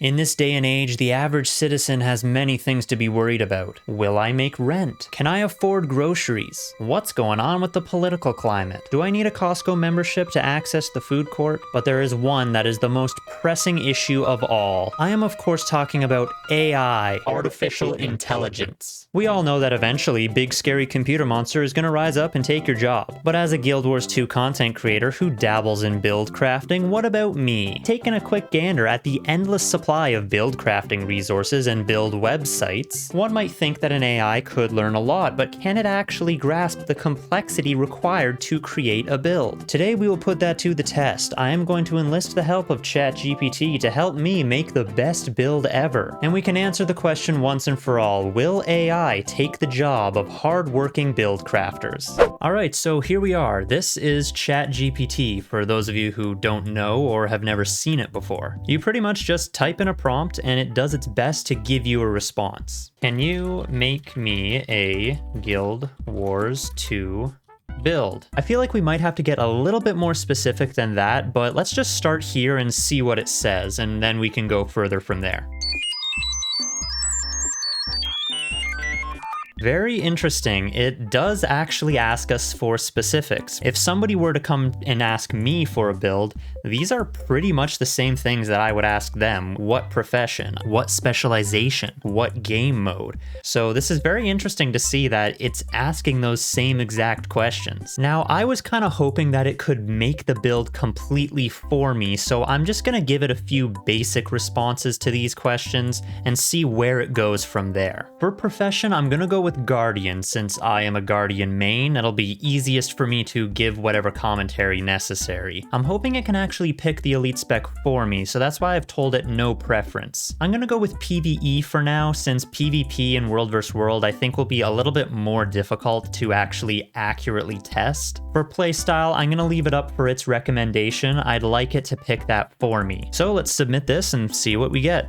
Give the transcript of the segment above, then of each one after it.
In this day and age, the average citizen has many things to be worried about. Will I make rent? Can I afford groceries? What's going on with the political climate? Do I need a Costco membership to access the food court? But there is one that is the most pressing issue of all. I am of course talking about AI, artificial intelligence. We all know that eventually big scary computer monster is gonna rise up and take your job. But as a Guild Wars 2 content creator who dabbles in build crafting, what about me? Taking a quick gander at the endless supply of build crafting resources and build websites, one might think that an AI could learn a lot, but can it actually grasp the complexity required to create a build? Today we will put that to the test. I am going to enlist the help of Chat GPT to help me make the best build ever. And we can answer the question once and for all, will AI take the job of hardworking build crafters? Alright, so here we are. This is Chat GPT for those of you who don't know or have never seen it before. You pretty much just type in a prompt and it does its best to give you a response. Can you make me a Guild Wars 2 build? I feel like we might have to get a little bit more specific than that, but let's just start here and see what it says, and then we can go further from there. Very interesting. It does actually ask us for specifics. If somebody were to come and ask me for a build, these are pretty much the same things that I would ask them. What profession? What specialization? What game mode? So this is very interesting to see that it's asking those same exact questions. Now, I was kind of hoping that it could make the build completely for me, so I'm just gonna give it a few basic responses to these questions and see where it goes from there. For profession, I'm gonna go with Guardian, since I am a Guardian main. It'll be easiest for me to give whatever commentary necessary. I'm hoping it can actually pick the elite spec for me, so that's why I've told it no preference. I'm gonna go with PvE for now, since PvP in World vs. World I think will be a little bit more difficult to actually accurately test. For playstyle, I'm gonna leave it up for its recommendation. I'd like it to pick that for me. So let's submit this and see what we get.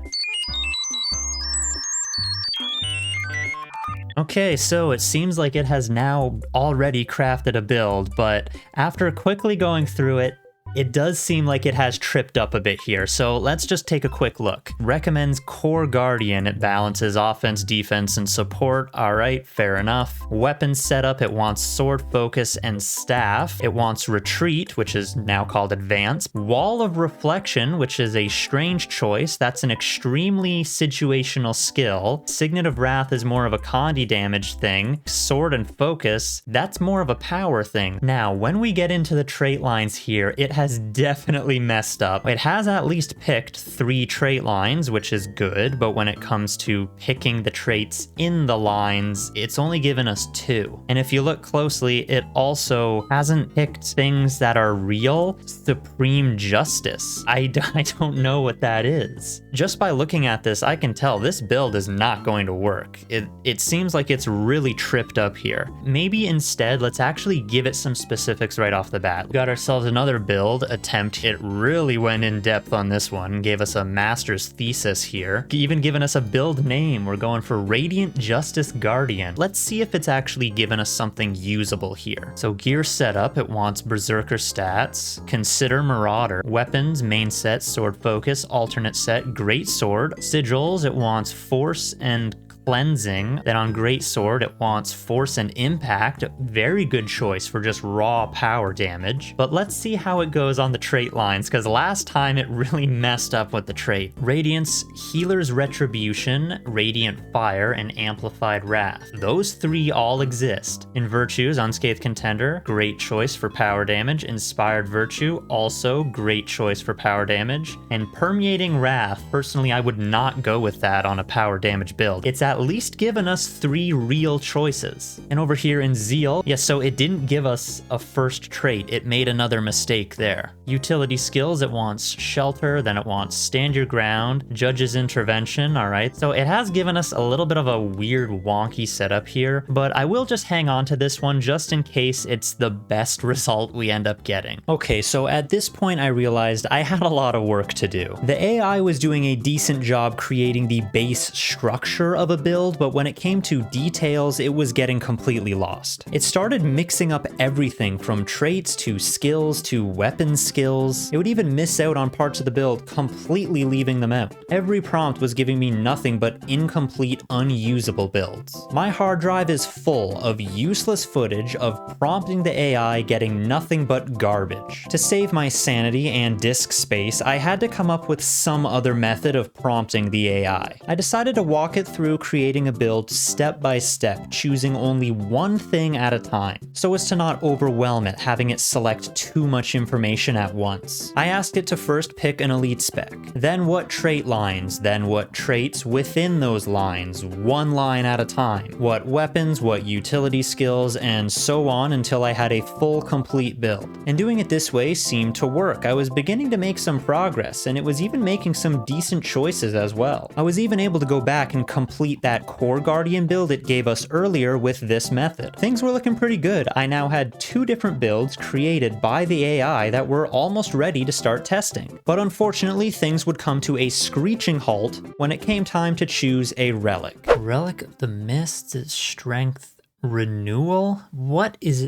Okay, so it seems like it has now already crafted a build, but after quickly going through it, it does seem like it has tripped up a bit here, so let's just take a quick look. Recommends Core Guardian. It balances offense, defense, and support. Alright, fair enough. Weapon setup, it wants sword focus and staff. It wants retreat, which is now called advanced. Wall of reflection, which is a strange choice. That's an extremely situational skill. Signet of Wrath is more of a condi damage thing. Sword and focus, that's more of a power thing. Now, when we get into the trait lines here, it has definitely messed up. It has at least picked 3 trait lines, which is good, but when it comes to picking the traits in the lines, it's only given us 2. And if you look closely, it also hasn't picked things that are real. Supreme Justice. I don't know what that is. Just by looking at this, I can tell this build is not going to work. It seems like it's really tripped up here. Maybe instead, let's actually give it some specifics right off the bat. We got ourselves another build attempt. It really went in depth on this one, gave us a master's thesis here, even given us a build name. We're going for Radiant Justice Guardian. Let's see if it's actually given us something usable here. So gear setup, it wants Berserker stats, consider Marauder, weapons, main set, sword focus, alternate set, great sword, sigils, it wants force and cleansing. Then on great sword it wants force and impact. Very good choice for just raw power damage. But let's see how it goes on the trait lines, because last time it really messed up with the trait. Radiance, healer's retribution, radiant fire, and amplified wrath. Those 3 all exist. In virtues, unscathed contender, great choice for power damage. Inspired virtue, also great choice for power damage. And permeating wrath, personally I would not go with that on a power damage build. It's at least given us 3 real choices. And over here in Zeal, yes, so it didn't give us a first trait. It made another mistake there. Utility skills, it wants shelter, then it wants stand your ground, judge's intervention. All right, so it has given us a little bit of a weird wonky setup here, but I will just hang on to this one just in case it's the best result we end up getting. Okay, so at this point I realized I had a lot of work to do. The AI was doing a decent job creating the base structure of a build, but when it came to details, it was getting completely lost. It started mixing up everything from traits to skills to weapon skills. It would even miss out on parts of the build, completely leaving them out. Every prompt was giving me nothing but incomplete, unusable builds. My hard drive is full of useless footage of prompting the AI getting nothing but garbage. To save my sanity and disk space, I had to come up with some other method of prompting the AI. I decided to walk it through creating a build step by step, choosing only one thing at a time, so as to not overwhelm it, having it select too much information at once. I asked it to first pick an elite spec, then what trait lines, then what traits within those lines, one line at a time, what weapons, what utility skills, and so on until I had a full complete build. And doing it this way seemed to work. I was beginning to make some progress, and it was even making some decent choices as well. I was even able to go back and complete that core guardian build it gave us earlier with this method. Things were looking pretty good. I now had 2 different builds created by the AI that were almost ready to start testing. But unfortunately, things would come to a screeching halt when it came time to choose a relic. Relic of the Mist is strength renewal? What is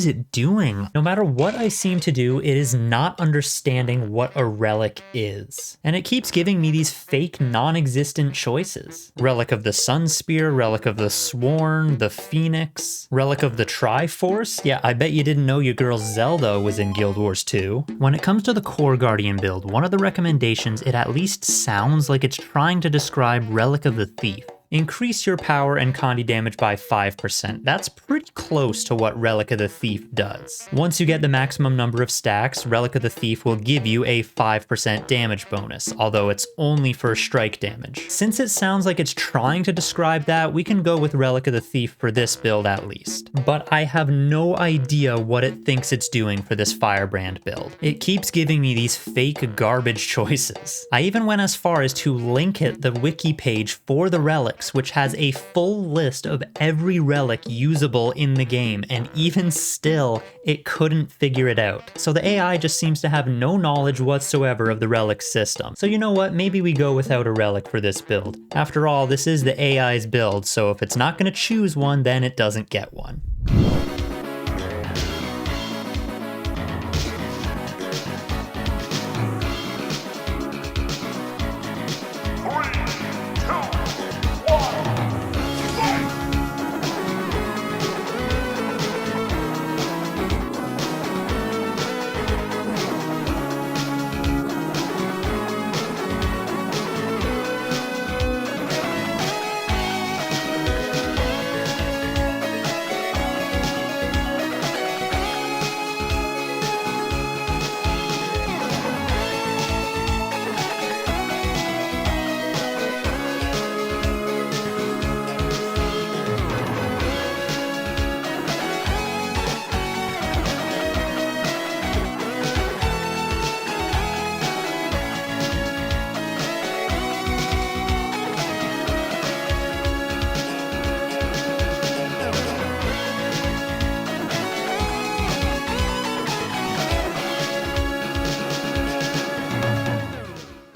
it doing? No matter what I seem to do, it is not understanding what a relic is. And it keeps giving me these fake, non-existent choices. Relic of the Sun Spear, Relic of the Sworn, the Phoenix, Relic of the Triforce. Yeah, I bet you didn't know your girl Zelda was in Guild Wars 2. When it comes to the core Guardian build, one of the recommendations, it at least sounds like it's trying to describe Relic of the Thief. Increase your power and Condi damage by 5%. That's pretty close to what Relic of the Thief does. Once you get the maximum number of stacks, Relic of the Thief will give you a 5% damage bonus, although it's only for strike damage. Since it sounds like it's trying to describe that, we can go with Relic of the Thief for this build at least. But I have no idea what it thinks it's doing for this Firebrand build. It keeps giving me these fake garbage choices. I even went as far as to link it the wiki page for the relics, which has a full list of every relic usable in the game, and even still, it couldn't figure it out. So the AI just seems to have no knowledge whatsoever of the relic system. So you know what, maybe we go without a relic for this build. After all, this is the AI's build, so if it's not going to choose one, then it doesn't get one.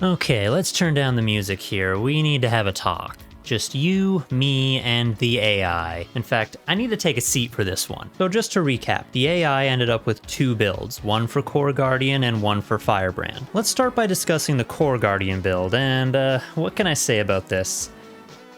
Okay, let's turn down the music here. We need to have a talk. Just you, me, and the AI. In fact, I need to take a seat for this one. So just to recap, the AI ended up with 2 builds, one for Core Guardian and one for Firebrand. Let's start by discussing the Core Guardian build, and what can I say about this?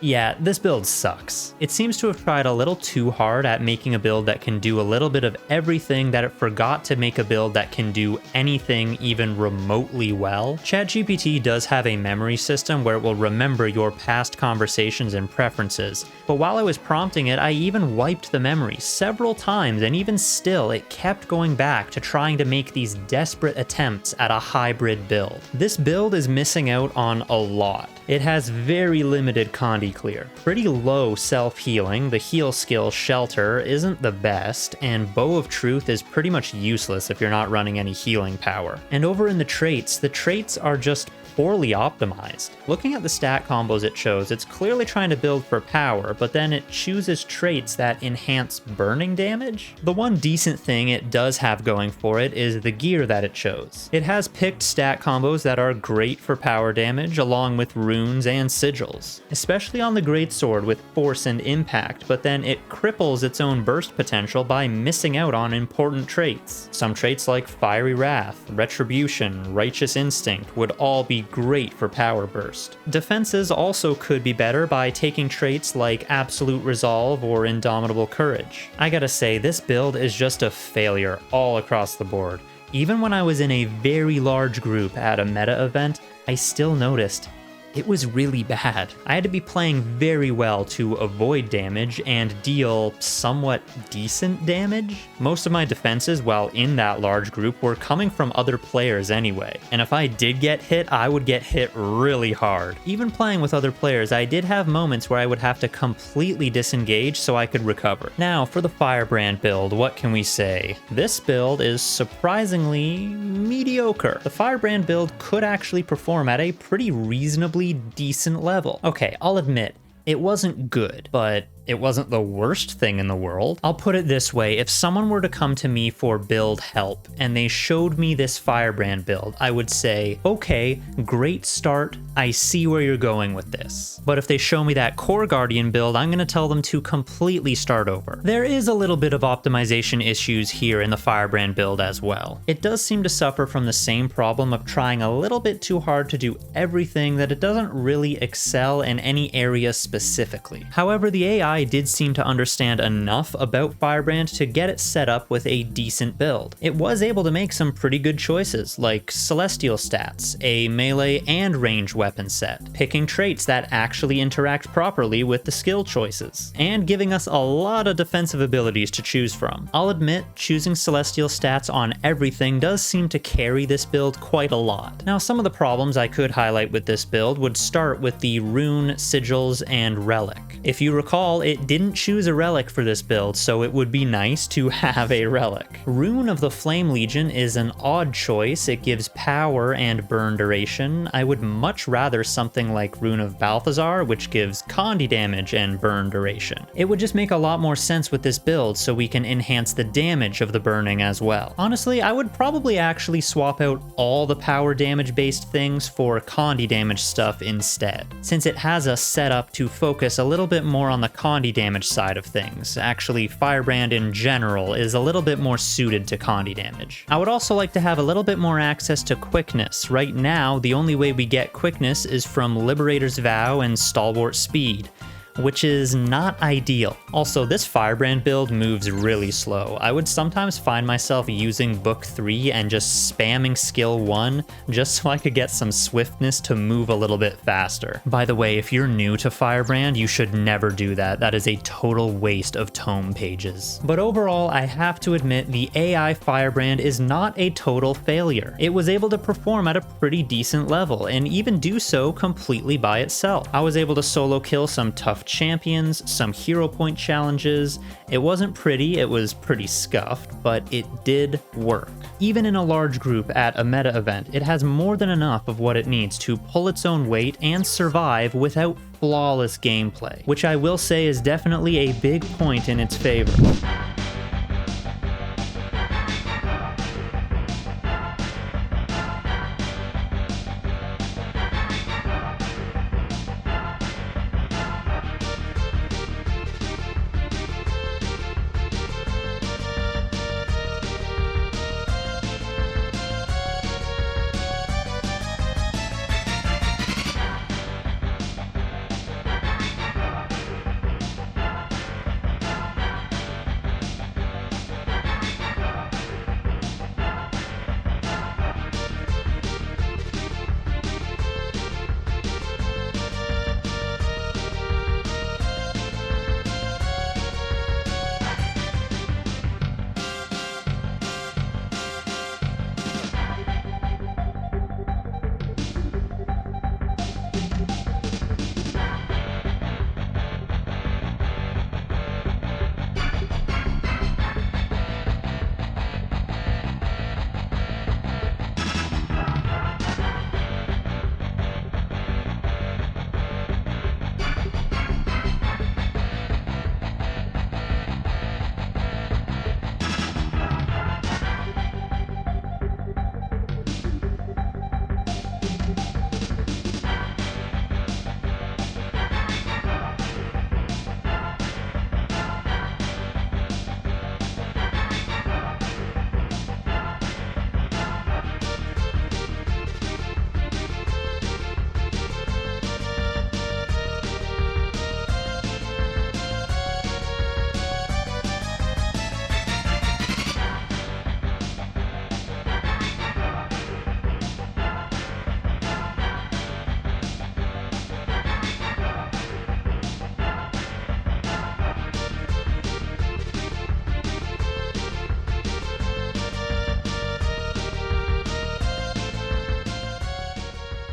Yeah, this build sucks. It seems to have tried a little too hard at making a build that can do a little bit of everything that it forgot to make a build that can do anything even remotely well. Chat GPT does have a memory system where it will remember your past conversations and preferences, but while I was prompting it, I even wiped the memory several times, and even still, it kept going back to trying to make these desperate attempts at a hybrid build. This build is missing out on a lot. It has very limited Condi clear, pretty low self-healing, the heal skill Shelter isn't the best, and Bow of Truth is pretty much useless if you're not running any healing power. And over in the traits are just poorly optimized. Looking at the stat combos it shows, it's clearly trying to build for power, but then it chooses traits that enhance burning damage. The one decent thing it does have going for it is the gear that it chose. It has picked stat combos that are great for power damage, along with runes and sigils, especially on the greatsword with force and impact, but then it cripples its own burst potential by missing out on important traits. Some traits like Fiery Wrath, Retribution, Righteous Instinct would all be great for power burst. Defenses also could be better by taking traits like Absolute Resolve or Indomitable Courage. I gotta say, this build is just a failure all across the board. Even when I was in a very large group at a meta event, I still noticed it was really bad. I had to be playing very well to avoid damage and deal somewhat decent damage. Most of my defenses while in that large group were coming from other players anyway, and if I did get hit, I would get hit really hard. Even playing with other players, I did have moments where I would have to completely disengage so I could recover. Now, for the Firebrand build, what can we say? This build is surprisingly mediocre. The Firebrand build could actually perform at a pretty reasonably decent level. Okay, I'll admit, it wasn't good, but it wasn't the worst thing in the world. I'll put it this way, if someone were to come to me for build help and they showed me this Firebrand build, I would say, okay, great start, I see where you're going with this. But if they show me that Core Guardian build, I'm gonna tell them to completely start over. There is a little bit of optimization issues here in the Firebrand build as well. It does seem to suffer from the same problem of trying a little bit too hard to do everything that it doesn't really excel in any area specifically. However, the AI did seem to understand enough about Firebrand to get it set up with a decent build. It was able to make some pretty good choices, like Celestial stats, a melee and range weapon set, picking traits that actually interact properly with the skill choices, and giving us a lot of defensive abilities to choose from. I'll admit, choosing Celestial stats on everything does seem to carry this build quite a lot. Now, some of the problems I could highlight with this build would start with the rune, sigils, and relic. If you recall, it didn't choose a relic for this build, so it would be nice to have a relic. Rune of the Flame Legion is an odd choice. It gives power and burn duration. I would much rather something like Rune of Balthazar, which gives condi damage and burn duration. It would just make a lot more sense with this build, so we can enhance the damage of the burning as well. Honestly, I would probably actually swap out all the power damage based things for condi damage stuff instead, since it has us set up to focus a little bit more on the condi damage side of things. Actually, Firebrand in general is a little bit more suited to condi damage. I would also like to have a little bit more access to quickness. Right now, the only way we get quickness is from Liberator's Vow and Stalwart Speed, which is not ideal. Also, this Firebrand build moves really slow. I would sometimes find myself using Book 3 and just spamming Skill 1 just so I could get some swiftness to move a little bit faster. By the way, if you're new to Firebrand, you should never do that. That is a total waste of tome pages. But overall, I have to admit the AI Firebrand is not a total failure. It was able to perform at a pretty decent level and even do so completely by itself. I was able to solo kill some tough champions, some hero point challenges. It wasn't pretty, it was pretty scuffed, but it did work. Even in a large group at a meta event, it has more than enough of what it needs to pull its own weight and survive without flawless gameplay, which I will say is definitely a big point in its favor.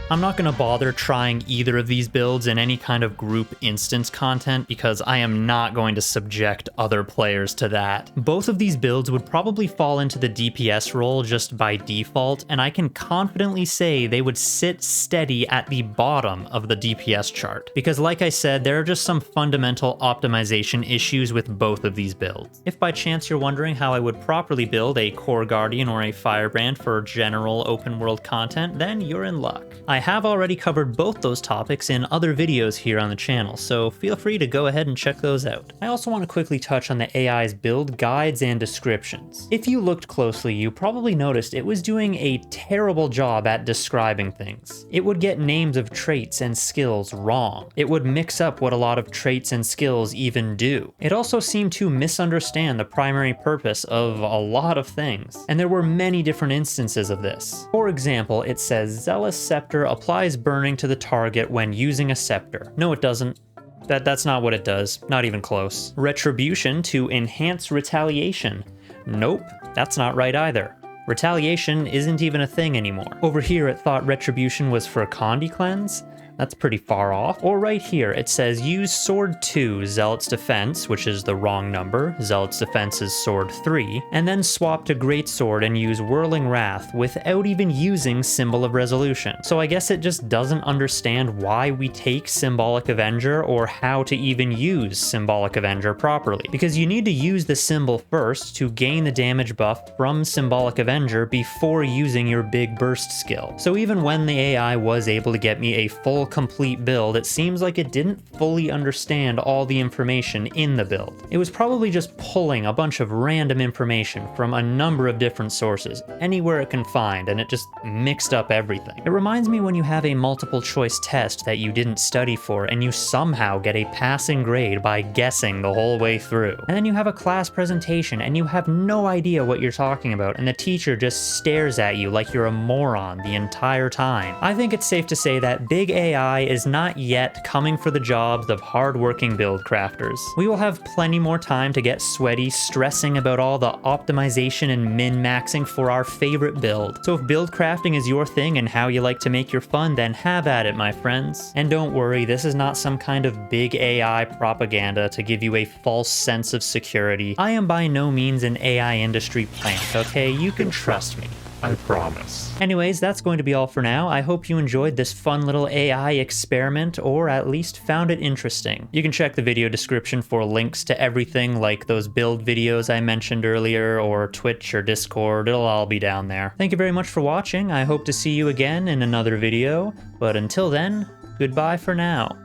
I'm not going to bother trying either of these builds in any kind of group instance content because I am not going to subject other players to that. Both of these builds would probably fall into the DPS role just by default, and I can confidently say they would sit steady at the bottom of the DPS chart. Because like I said, there are just some fundamental optimization issues with both of these builds. If by chance you're wondering how I would properly build a Core Guardian or a Firebrand for general open world content, then you're in luck. I have already covered both those topics in other videos here on the channel, so feel free to go ahead and check those out. I also want to quickly touch on the AI's build guides and descriptions. If you looked closely, you probably noticed it was doing a terrible job at describing things. It would get names of traits and skills wrong. It would mix up what a lot of traits and skills even do. It also seemed to misunderstand the primary purpose of a lot of things, and there were many different instances of this. For example, it says Zealous Scepter applies burning to the target when using a scepter. No, it doesn't. That's not what it does. Not even close. Retribution to enhance retaliation. Nope, that's not right either. Retaliation isn't even a thing anymore. Over here it thought retribution was for Condi cleanse. That's pretty far off. Or right here, it says use Sword 2, Zealot's Defense, which is the wrong number, Zealot's Defense is Sword 3, and then swap to Greatsword and use Whirling Wrath without even using Symbol of Resolution. So I guess it just doesn't understand why we take Symbolic Avenger or how to even use Symbolic Avenger properly. Because you need to use the symbol first to gain the damage buff from Symbolic Avenger before using your big burst skill. So even when the AI was able to get me a full complete build, it seems like it didn't fully understand all the information in the build. It was probably just pulling a bunch of random information from a number of different sources, anywhere it can find, and it just mixed up everything. It reminds me when you have a multiple choice test that you didn't study for and you somehow get a passing grade by guessing the whole way through. And then you have a class presentation and you have no idea what you're talking about and the teacher just stares at you like you're a moron the entire time. I think it's safe to say that big AI is not yet coming for the jobs of hardworking build crafters. We will have plenty more time to get sweaty stressing about all the optimization and min-maxing for our favorite build. So if build crafting is your thing and how you like to make your fun, then have at it, my friends. And don't worry, this is not some kind of big AI propaganda to give you a false sense of security. I am by no means an AI industry plant, okay? You can trust me. I promise. Anyways, that's going to be all for now. I hope you enjoyed this fun little AI experiment, or at least found it interesting. You can check the video description for links to everything like those build videos I mentioned earlier, or Twitch or Discord. It'll all be down there. Thank you very much for watching. I hope to see you again in another video, but until then, goodbye for now.